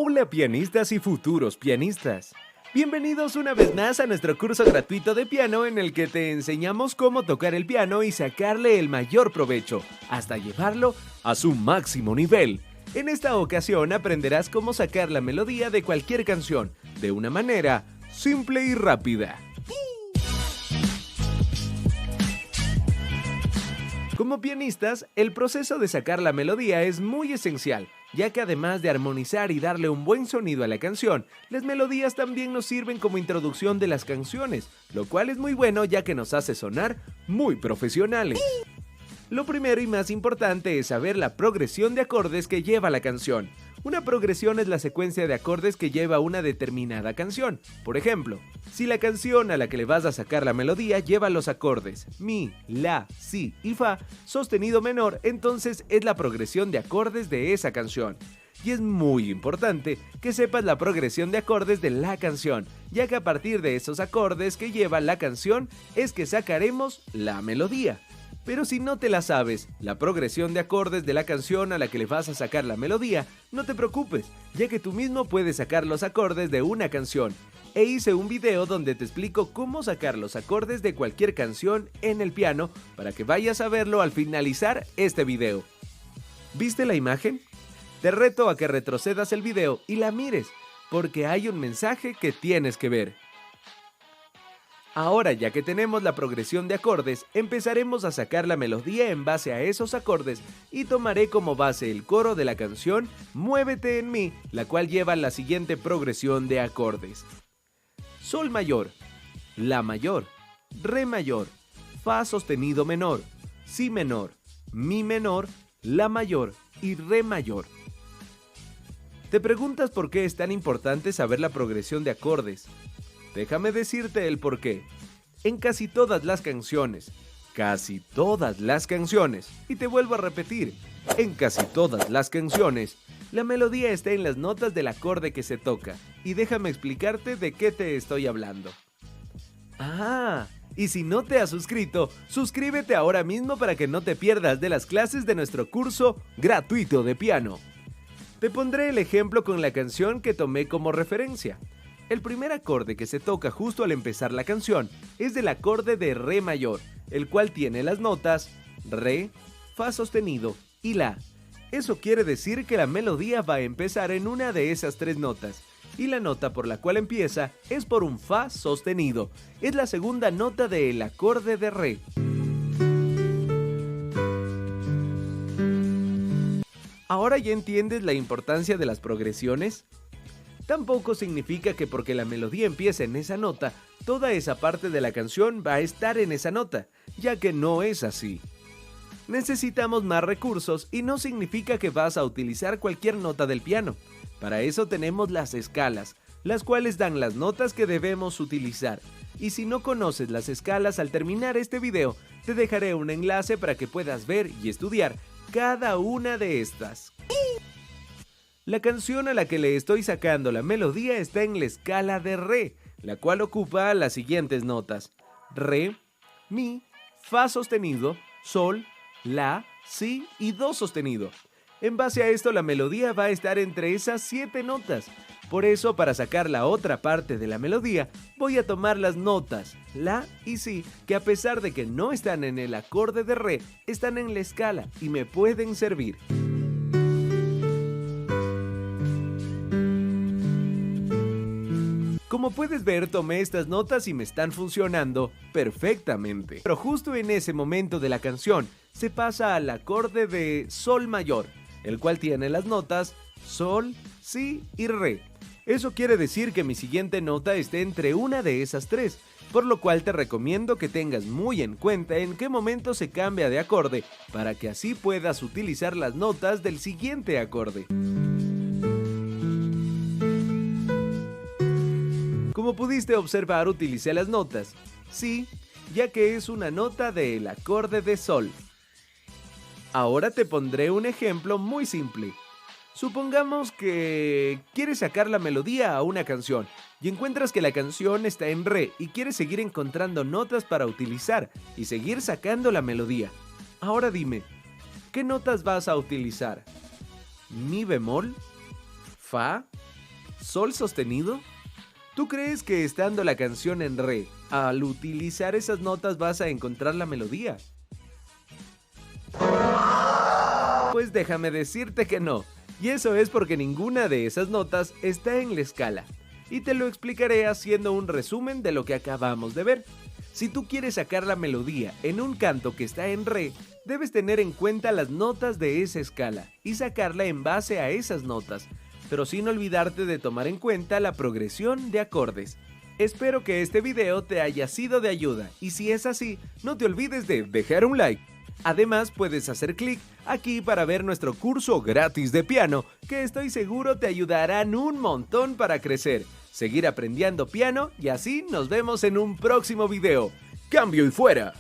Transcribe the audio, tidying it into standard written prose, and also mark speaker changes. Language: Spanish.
Speaker 1: Hola pianistas y futuros pianistas. Bienvenidos una vez más a nuestro curso gratuito de piano en el que te enseñamos cómo tocar el piano y sacarle el mayor provecho, hasta llevarlo a su máximo nivel. En esta ocasión aprenderás cómo sacar la melodía de cualquier canción, de una manera simple y rápida. Como pianistas, el proceso de sacar la melodía es muy esencial, ya que además de armonizar y darle un buen sonido a la canción, las melodías también nos sirven como introducción de las canciones, lo cual es muy bueno ya que nos hace sonar muy profesionales. Lo primero y más importante es saber la progresión de acordes que lleva la canción. Una progresión es la secuencia de acordes que lleva una determinada canción. Por ejemplo, si la canción a la que le vas a sacar la melodía lleva los acordes mi, la, si y fa sostenido menor, entonces es la progresión de acordes de esa canción. Y es muy importante que sepas la progresión de acordes de la canción, ya que a partir de esos acordes que lleva la canción es que sacaremos la melodía. Pero si no te la sabes, la progresión de acordes de la canción a la que le vas a sacar la melodía, no te preocupes, ya que tú mismo puedes sacar los acordes de una canción. E hice un video donde te explico cómo sacar los acordes de cualquier canción en el piano para que vayas a verlo al finalizar este video. ¿Viste la imagen? Te reto a que retrocedas el video y la mires, porque hay un mensaje que tienes que ver. Ahora, ya que tenemos la progresión de acordes, empezaremos a sacar la melodía en base a esos acordes y tomaré como base el coro de la canción Muévete en mí, la cual lleva la siguiente progresión de acordes: Sol mayor, La mayor, Re mayor, Fa sostenido menor, Si menor, Mi menor, La mayor y Re mayor. ¿Te preguntas por qué es tan importante saber la progresión de acordes? Déjame decirte el porqué. En casi todas las canciones, y te vuelvo a repetir, en casi todas las canciones, la melodía está en las notas del acorde que se toca, y déjame explicarte de qué te estoy hablando. Y si no te has suscrito, suscríbete ahora mismo para que no te pierdas de las clases de nuestro curso gratuito de piano. Te pondré el ejemplo con la canción que tomé como referencia. El primer acorde que se toca justo al empezar la canción es del acorde de Re mayor, el cual tiene las notas Re, Fa sostenido y La. Eso quiere decir que la melodía va a empezar en una de esas tres notas, y la nota por la cual empieza es por un Fa sostenido. Es la segunda nota del acorde de Re. ¿Ahora ya entiendes la importancia de las progresiones? Tampoco significa que porque la melodía empieza en esa nota, toda esa parte de la canción va a estar en esa nota, ya que no es así. Necesitamos más recursos y no significa que vas a utilizar cualquier nota del piano. Para eso tenemos las escalas, las cuales dan las notas que debemos utilizar. Y si no conoces las escalas, al terminar este video, te dejaré un enlace para que puedas ver y estudiar cada una de estas. La canción a la que le estoy sacando la melodía está en la escala de Re, la cual ocupa las siguientes notas: Re, Mi, Fa sostenido, Sol, La, Si y Do sostenido. En base a esto, la melodía va a estar entre esas 7 notas. Por eso, para sacar la otra parte de la melodía, voy a tomar las notas La y Si, que a pesar de que no están en el acorde de Re, están en la escala y me pueden servir. Como puedes ver, tomé estas notas y me están funcionando perfectamente. Pero justo en ese momento de la canción, se pasa al acorde de Sol mayor, el cual tiene las notas Sol, Si y Re. Eso quiere decir que mi siguiente nota esté entre una de esas tres, por lo cual te recomiendo que tengas muy en cuenta en qué momento se cambia de acorde, para que así puedas utilizar las notas del siguiente acorde. Como pudiste observar, utilicé las notas Si, ya que es una nota del acorde de Sol. Ahora te pondré un ejemplo muy simple. Supongamos que quieres sacar la melodía a una canción y encuentras que la canción está en Re y quieres seguir encontrando notas para utilizar y seguir sacando la melodía. Ahora dime, ¿qué notas vas a utilizar? ¿Mi bemol? ¿Fa? ¿Sol sostenido? ¿Tú crees que estando la canción en re, al utilizar esas notas vas a encontrar la melodía? Pues déjame decirte que no, y eso es porque ninguna de esas notas está en la escala, y te lo explicaré haciendo un resumen de lo que acabamos de ver. Si tú quieres sacar la melodía en un canto que está en re, debes tener en cuenta las notas de esa escala y sacarla en base a esas notas, pero sin olvidarte de tomar en cuenta la progresión de acordes. Espero que este video te haya sido de ayuda y si es así, no te olvides de dejar un like. Además, puedes hacer clic aquí para ver nuestro curso gratis de piano, que estoy seguro te ayudarán un montón para crecer, seguir aprendiendo piano y así nos vemos en un próximo video. ¡Cambio y fuera!